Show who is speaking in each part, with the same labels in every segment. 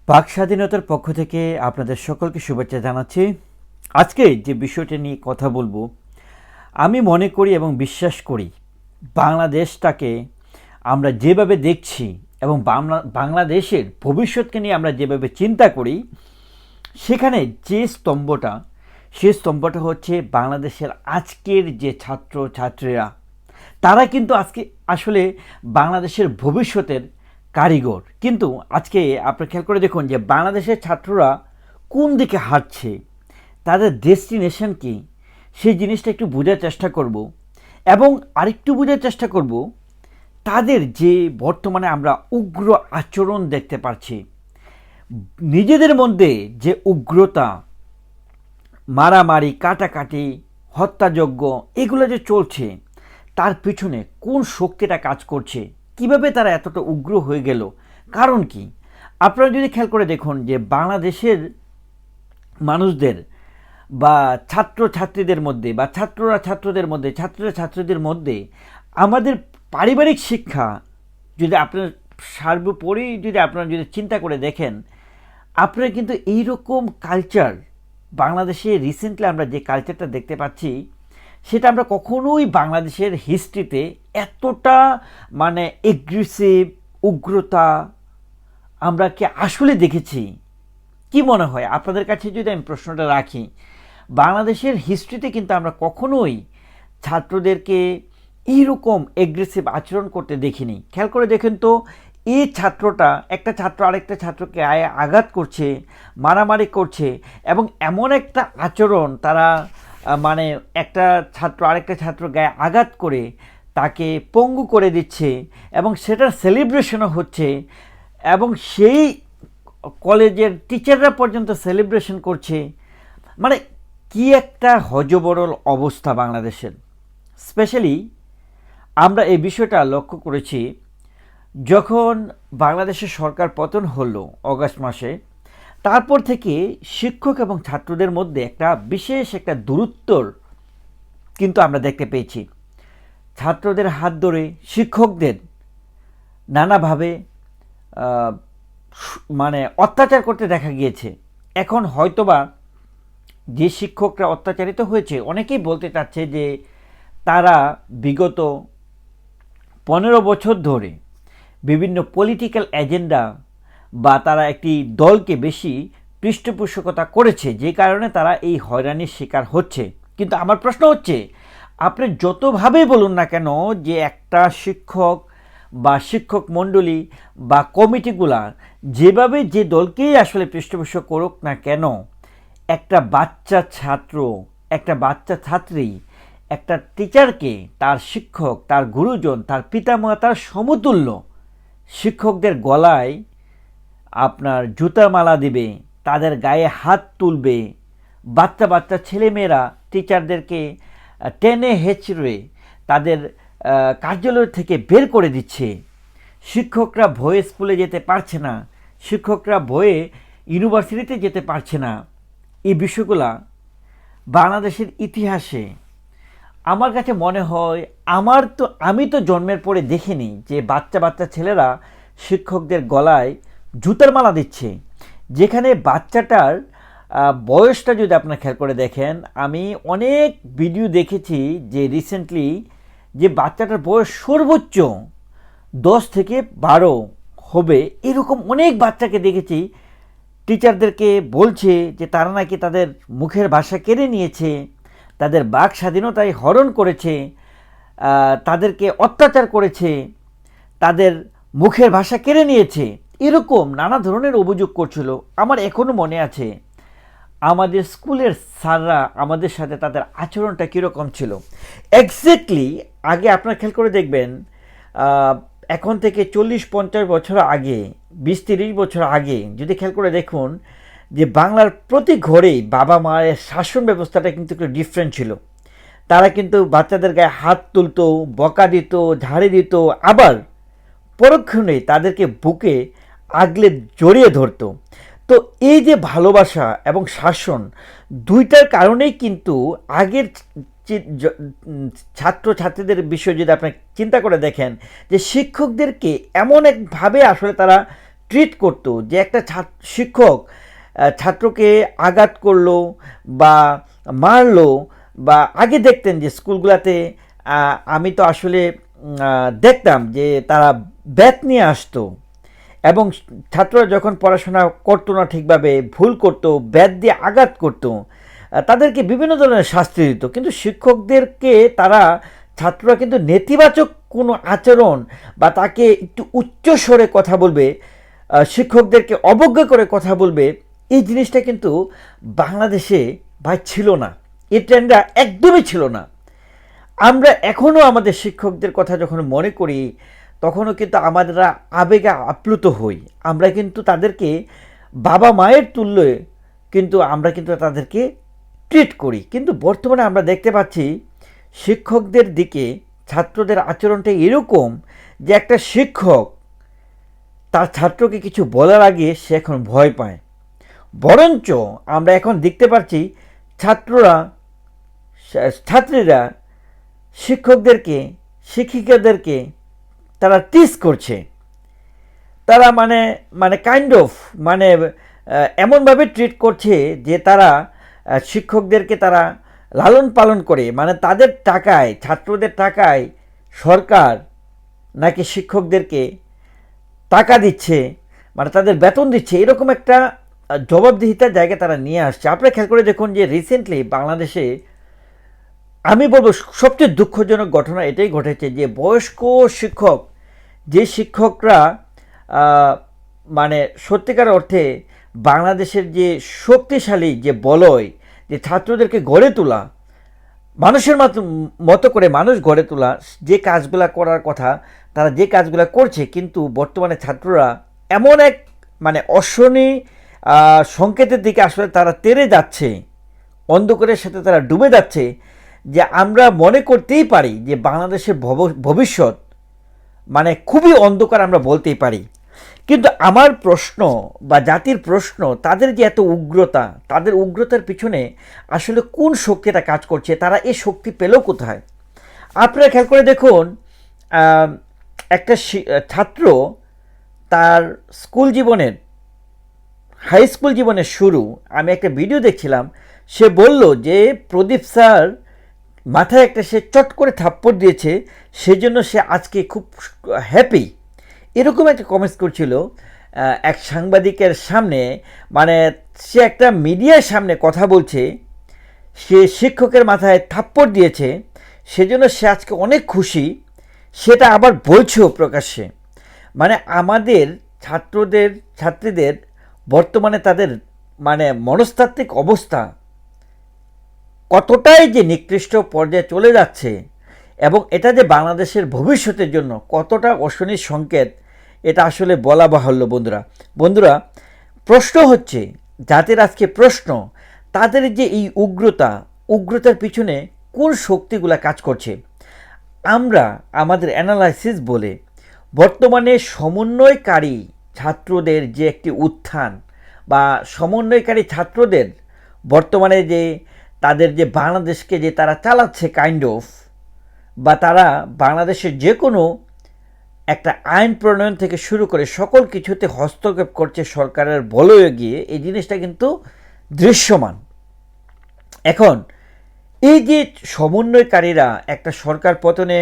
Speaker 1: বাক স্বাধীনতার পক্ষ থেকে আপনাদের সকলকে শুভেচ্ছা জানাচ্ছি। আজকে যে বিষয়টা নিয়ে কথা বলবো, আমি মনে করি এবং বিশ্বাস করি বাংলাদেশটাকে আমরা যেভাবে দেখছি এবং বাংলাদেশের ভবিষ্যৎকে নিয়ে আমরা যেভাবে চিন্তা করি, সেখানে যে স্তম্ভটা, সেই স্তম্ভটা হচ্ছে বাংলাদেশের আজকের যে ছাত্র ছাত্রীরা। তারা কিন্তু আজকে আসলে বাংলাদেশের ভবিষ্যতের কারিগর। কিন্তু আজকে আপনি খেয়াল করে দেখুন যে বাংলাদেশের ছাত্ররা কোন দিকে হাঁটছে, তাদের ডেস্টিনেশন কি, সেই জিনিসটা একটু বোঝার চেষ্টা করব এবং আরেকটু বোঝার চেষ্টা করব তাদের যে বর্তমানে আমরা উগ্র আচরণ দেখতে পাচ্ছি, নিজেদের মধ্যে যে উগ্রতা, মারামারি, কাটাকাটি, হত্যাযজ্ঞ এগুলো যে চলছে, তার পিছনে কোন শক্তিটা কাজ করছে, কিভাবে তারা এতটা উগ্র হয়ে গেল, কারণ কি? আপনারা যদি খেয়াল করে দেখুন যে বাংলাদেশের মানুষদের বা ছাত্রছাত্রীদের মধ্যে বা ছাত্ররা ছাত্রদের মধ্যে, ছাত্ররা ছাত্রীদের মধ্যে আমাদের পারিবারিক শিক্ষা যদি আপনার সর্বোপরি যদি আপনারা যদি চিন্তা করে দেখেন, আপনারা কিন্তু এইরকম কালচার বাংলাদেশে রিসেন্টলি আমরা যে কালচারটা দেখতে পাচ্ছি, সেটা আমরা কখনোই বাংলাদেশের হিস্ট্রিতে এতটা মানে এগ্রেসিভ উগ্রতা আমরা কি আসলে দেখেছি? কি মনে হয় আপনাদের কাছে যদি আমি প্রশ্নটা রাখি, বাংলাদেশের হিস্ট্রিতে কিন্তু আমরা কখনোই ছাত্রদেরকে এইরকম এগ্রেসিভ আচরণ করতে দেখিনি। খেয়াল করে দেখেন তো, এই ছাত্রটা, একটা ছাত্র আরেকটা ছাত্রকে আঘাত করছে, মারামারি করছে এবং এমন একটা আচরণ তারা মানে একটা ছাত্র আরেকটা ছাত্র গায়ে আঘাত করে তাকে পঙ্গু করে দিচ্ছে এবং সেটার সেলিব্রেশনও হচ্ছে এবং সেই কলেজের টিচাররা পর্যন্ত সেলিব্রেশন করছে। মানে কি একটা হযবরল অবস্থা বাংলাদেশের। স্পেশালি আমরা এই বিষয়টা লক্ষ্য করেছি যখন বাংলাদেশের সরকার পতন হলো অগাস্ট মাসে, তারপর থেকে শিক্ষক এবং ছাত্রদের মধ্যে একটা বিশেষ একটা দূরত্বর কিন্তু আমরা দেখতে পেয়েছি। ছাত্রদের হাত ধরে শিক্ষকদের নানাভাবে মানে অত্যাচার করতে দেখা গিয়েছে। এখন হয়তোবা যে শিক্ষকরা অত্যাচারিত হয়েছে, অনেকেই বলতে চাচ্ছে যে তারা বিগত 15 বছর ধরে বিভিন্ন পলিটিক্যাল এজেন্ডা বা তারা একটি দলকে বেশি পৃষ্ঠপোষকতা করেছে, যে কারণে তারা এই হয়রানির শিকার হচ্ছে। কিন্তু আমার প্রশ্ন হচ্ছে, আপনি যতভাবেই বলুন না কেন যে একটা শিক্ষক বা শিক্ষক মণ্ডলী বা কমিটিগুলা যেভাবে যে দলকেই আসলে পৃষ্ঠপোষক করুক না কেন, একটা বাচ্চা ছাত্র, একটা বাচ্চা ছাত্রী একটা টিচারকে, তার শিক্ষক, তার গুরুজন, তার পিতামাতার সমতুল্য শিক্ষকদের গলায় আপনার জুতার মালা দিবে, তাদের গায়ে হাত তুলবে, বাচ্চা বাচ্চা ছেলেমেয়েরা টিচারদেরকে টেনে হেঁচড়ে তাদের কার্যালয় থেকে বের করে দিচ্ছে। শিক্ষকরা ভয়ে স্কুলে যেতে পারছে না, শিক্ষকরা ভয়ে ইউনিভার্সিটিতে যেতে পারছে না। এই বিষয়গুলা বাংলাদেশের ইতিহাসে আমার কাছে মনে হয়, আমি তো জন্মের পরে দেখিনি যে বাচ্চা বাচ্চা ছেলেরা শিক্ষকদের গলায় জুতার মালা দিচ্ছে। যেখানে বাচ্চাটার বয়সটা যদি আপনারা খেয়াল করে দেখেন, আমি অনেক ভিডিও দেখেছি যে রিসেন্টলি যে বাচ্চাটার বয়স সর্বোচ্চ 10 থেকে 12 হবে, এরকম অনেক বাচ্চাকে দেখেছি। টিচারদেরকে বলছে যে তারা নাকি তাদের মুখের ভাষা কেড়ে নিয়েছে, তাদের বাক স্বাধীনতায় হরণ করেছে, তাদেরকে অত্যাচার করেছে, তাদের মুখের ভাষা কেড়ে নিয়েছে, এরকম নানা ধরনের অভিযোগ করছিল। আমার এখনও মনে আছে আমাদের স্কুলের স্যাররা আমাদের সাথে তাদের আচরণটা কীরকম ছিল। এক্স্যাক্টলি আগে আপনারা খেয়াল করে দেখবেন, এখন থেকে 40-50 বছর আগে, 20-30 বছর আগে যদি খেয়াল করে দেখুন যে বাংলার প্রতি ঘরেই বাবা মায়ের শাসন ব্যবস্থাটা কিন্তু একটু ডিফারেন্ট ছিল। তারা কিন্তু বাচ্চাদের গায়ে হাত তুলতো, বকা দিত, ঝাড়ি দিত, আবার পরক্ষণে তাদেরকে বুকে আগলে জড়িয়ে ধরতো। তো এই যে ভালোবাসা এবং শাসন, দুইটার কারণেই কিন্তু আগের ছাত্রছাত্রীদের বিষয় যদি আপনি চিন্তা করে দেখেন যে শিক্ষকদেরকে এমন একভাবে আসলে তারা ট্রিট করতো, যে একটা শিক্ষক ছাত্রকে আঘাত করলো বা মারলো, বা আগে দেখতেন যে স্কুলগুলোতে আমি তো আসলে দেখতাম যে তারা ব্যাট নিয়ে আসতো, এবং ছাত্ররা যখন পড়াশোনা করতো না ঠিকভাবে, ভুল করতো, ব্যাট দিয়ে আঘাত করতো, তাদেরকে বিভিন্ন ধরনের শাস্তি দিত। কিন্তু শিক্ষকদেরকে তারা, ছাত্ররা কিন্তু নেতিবাচক কোনো আচরণ বা তাকে একটু উচ্চ স্বরে কথা বলবে, শিক্ষকদেরকে অবজ্ঞা করে কথা বলবে, এই জিনিসটা কিন্তু বাংলাদেশে ভাই ছিল না। এই ট্রেন্ডটা একদমই ছিল না। আমরা এখনও আমাদের শিক্ষকদের কথা যখন মনে করি, তখনও কিন্তু আমাদেরা আবেগে আপ্লুত হই। আমরা কিন্তু তাদেরকে বাবা মায়ের তুল্যে কিন্তু আমরা কিন্তু তাদেরকে ট্রিট করি। কিন্তু বর্তমানে আমরা দেখতে পাচ্ছি শিক্ষকদের দিকে ছাত্রদের আচরণটা এরকম যে একটা শিক্ষক তার ছাত্রকে কিছু বলার আগে সে এখন ভয় পায়। বরঞ্চ আমরা এখন দেখতে পাচ্ছি ছাত্রীরা শিক্ষকদেরকে, শিক্ষিকাদেরকে তারা টিজ করছে। তারা মানে মানে কাইন্ড অফ মানে এমনভাবে ট্রিট করছে যে তারা শিক্ষকদেরকে তারা লালন পালন করে, মানে তাদের টাকায়, ছাত্রদের টাকায় সরকার নাকি শিক্ষকদেরকে টাকা দিচ্ছে, মানে তাদের বেতন দিচ্ছে, এরকম একটা জবাবদিহিতার জায়গায় তারা নিয়ে আসছে। আপনারা খেয়াল করে দেখুন যে রিসেন্টলি বাংলাদেশে আমি বলবো সবচেয়ে দুঃখজনক ঘটনা এটাই ঘটেছে যে বয়স্ক শিক্ষক, যে শিক্ষকরা মানে সত্যিকার অর্থে বাংলাদেশের যে শক্তিশালী যে বলয়, যে ছাত্রদেরকে গড়ে তোলা, মানুষের মতো করে মানুষ গড়ে তোলা, যে কাজগুলা করার কথা তারা যে কাজগুলা করছে, কিন্তু বর্তমানে ছাত্ররা এমন এক মানে অশনি সংকেতের দিকে আসলে তারা তেড়ে যাচ্ছে, অন্ধকারের সাথে তারা ডুবে যাচ্ছে, যে আমরা মনে করতেই পারি যে বাংলাদেশের ভবিষ্যৎ মানে খুবই অন্ধকার আমরা বলতেই পারি। কিন্তু আমার প্রশ্ন বা জাতির প্রশ্ন, তাদের যে এত উগ্রতা, তাদের উগ্রতার পিছনে আসলে কোন শক্তিটা কাজ করছে, তারা এই শক্তি পেল কোথায়? আপনারা খেয়াল করে দেখুন, একটা ছাত্র তার স্কুল জীবনের, হাই স্কুল জীবনের শুরু, আমি একটা ভিডিও দেখছিলাম, সে বলল যে প্রদীপ স্যার মাথায় একটা সে চট করে থাপ্পড় দিয়েছে, সেজন্য সে আজকে খুব হ্যাপি, এরকম একটা কমেন্টস করছিল এক সাংবাদিকের সামনে। মানে সে একটা মিডিয়ার সামনে কথা বলছে, সে শিক্ষকের মাথায় থাপ্পড় দিয়েছে, সেজন্য সে আজকে অনেক খুশি, সেটা আবার বলছেও প্রকাশ্যে। মানে আমাদের ছাত্রীদের বর্তমানে তাদের মানে মনস্তাত্ত্বিক অবস্থা কতটাই যে নিকৃষ্ট পর্যায়ে চলে যাচ্ছে, এবং এটা যে বাংলাদেশের ভবিষ্যতের জন্য কতটা অশনির সংকেত, এটা আসলে বলা বাহুল্য। বন্ধুরা, প্রশ্ন হচ্ছে, জাতির আজকে প্রশ্ন, তাদের যে এই উগ্রতার পিছনে কোন শক্তিগুলা কাজ করছে? আমরা আমাদের অ্যানালাইসিস বলে বর্তমানে সমন্বয়কারী ছাত্রদের যে একটি উত্থান, বা সমন্বয়কারী ছাত্রদের বর্তমানে যে তাদের যে বাংলাদেশকে যে তারা চালাচ্ছে কাইন্ড অফ, বা তারা বাংলাদেশের যে কোনো একটা আইন প্রণয়ন থেকে শুরু করে সকল কিছুতে হস্তক্ষেপ করছে সরকারের বলয়ে গিয়ে, এই জিনিসটা কিন্তু দৃশ্যমান। এখন এই যে সমন্বয়কারীরা একটা সরকার পতনে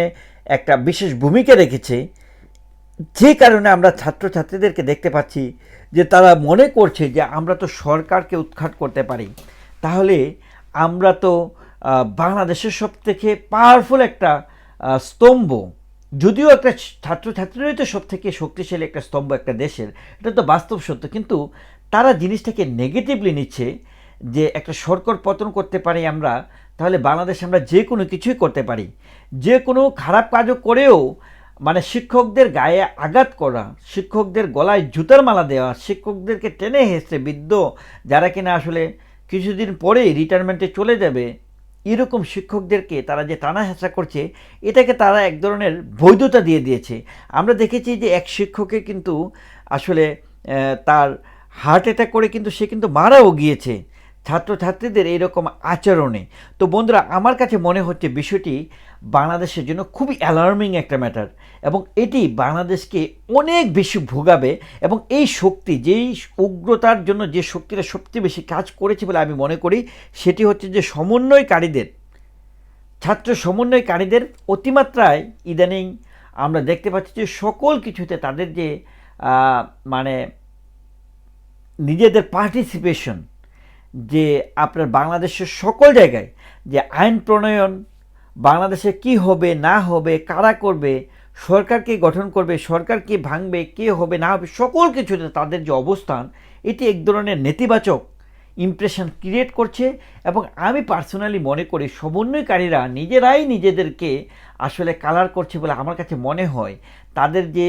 Speaker 1: একটা বিশেষ ভূমিকা রেখেছে, যে কারণে আমরা ছাত্রছাত্রীদেরকে দেখতে পাচ্ছি যে তারা মনে করছে যে আমরা তো সরকারকে উৎখাত করতে পারি, তাহলে আমরা তো বাংলাদেশের সবথেকে পাওয়ারফুল একটা স্তম্ভ, যদিও একটা ছাত্রছাত্রীরাই তো সবথেকে শক্তিশালী একটা স্তম্ভ একটা দেশের, এটা তো বাস্তব সত্য, কিন্তু তারা জিনিসটাকে নেগেটিভলি নিচ্ছে যে একটা সরকার পতন করতে পারি আমরা, তাহলে বাংলাদেশে আমরা যে কোনো কিছুই করতে পারি। যে কোনো খারাপ কাজও করেও, মানে শিক্ষকদের গায়ে আঘাত করা, শিক্ষকদের গলায় জুতার মালা দেওয়া, শিক্ষকদেরকে টেনে হেসে বৃদ্ধ যারা কিনা আসলে কিছুদিন পরেই রিটায়ারমেন্টে চলে যাবে, এরকম শিক্ষকদেরকে তারা যে টানা হেঁচা করছে, এটাকে তারা এক ধরনের বৈধতা দিয়ে দিয়েছে। আমরা দেখেছি যে এক শিক্ষকে কিন্তু আসলে তার হার্ট অ্যাটাক করে কিন্তু সে কিন্তু মারাও গিয়েছে ছাত্রছাত্রীদের এইরকম আচরণে। তো বন্ধুরা, আমার কাছে মনে হচ্ছে বিষয়টি বাংলাদেশের জন্য খুবই অ্যালার্মিং একটা ম্যাটার, এবং এটি বাংলাদেশকে অনেক বেশি ভোগাবে। এবং এই শক্তি, যেই উগ্রতার জন্য যে শক্তিটা সবচেয়ে বেশি কাজ করেছে বলে আমি মনে করি, সেটি হচ্ছে যে সমন্বয়কারীদের, ছাত্র সমন্বয়কারীদের অতিমাত্রায় ইদানিং আমরা দেখতে পাচ্ছি যে সকল কিছুতে তাদের যে মানে নিজেদের পার্টিসিপেশন, যে আপনার বাংলাদেশের সকল জায়গায় যে আইন প্রণয়ন, বাংলাদেশে কি হবে না হবে, কারা করবে, সরকার কে গঠন করবে, সরকার কে ভাঙবে, কে হবে না হবে, সকল কিছুতে তাদের যে অবস্থান, এটি এক ধরনের নেতিবাচক ইমপ্রেশন ক্রিয়েট করছে। এবং আমি পার্সোনালি মনে করি সমন্বয়কারীরা নিজেরাই নিজেদেরকে আসলে কালার করছে বলে আমার কাছে মনে হয়। তাদের যে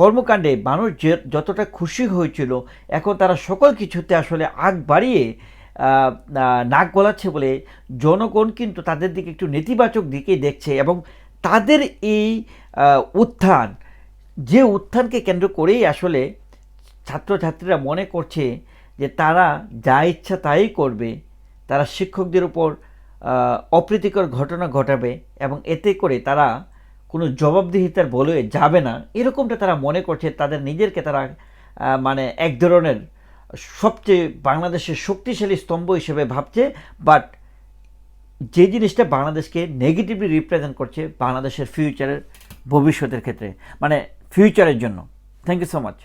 Speaker 1: কর্মকাণ্ডে মানুষ যতটা খুশি হয়েছিল, এখন তারা সকল কিছুতে আসলে আগ বাড়িয়ে নাক গলাচ্ছে বলে জনগণ কিন্তু তাদের দিকে একটু নেতিবাচক দিকেই দেখছে। এবং তাদের এই উত্থান, যে উত্থানকে কেন্দ্র করেই আসলে ছাত্রছাত্রীরা মনে করছে যে তারা যা ইচ্ছা তাই করবে, তারা শিক্ষকদের উপর অপ্রীতিকর ঘটনা ঘটাবে এবং এতে করে তারা কোনো জবাবদিহিতার বলে যাবে না, এরকমটা তারা মনে করছে। তাদের নিজেরকে তারা মানে এক ধরনের সবচেয়ে বাংলাদেশের শক্তিশালী স্তম্ভ হিসেবে ভাবছে। বাট যে জিনিসটা বাংলাদেশকে নেগেটিভলি রিপ্রেজেন্ট করছে বাংলাদেশের ফিউচারের, ভবিষ্যতের ক্ষেত্রে, মানে ফিউচারের জন্য। Thank you so much.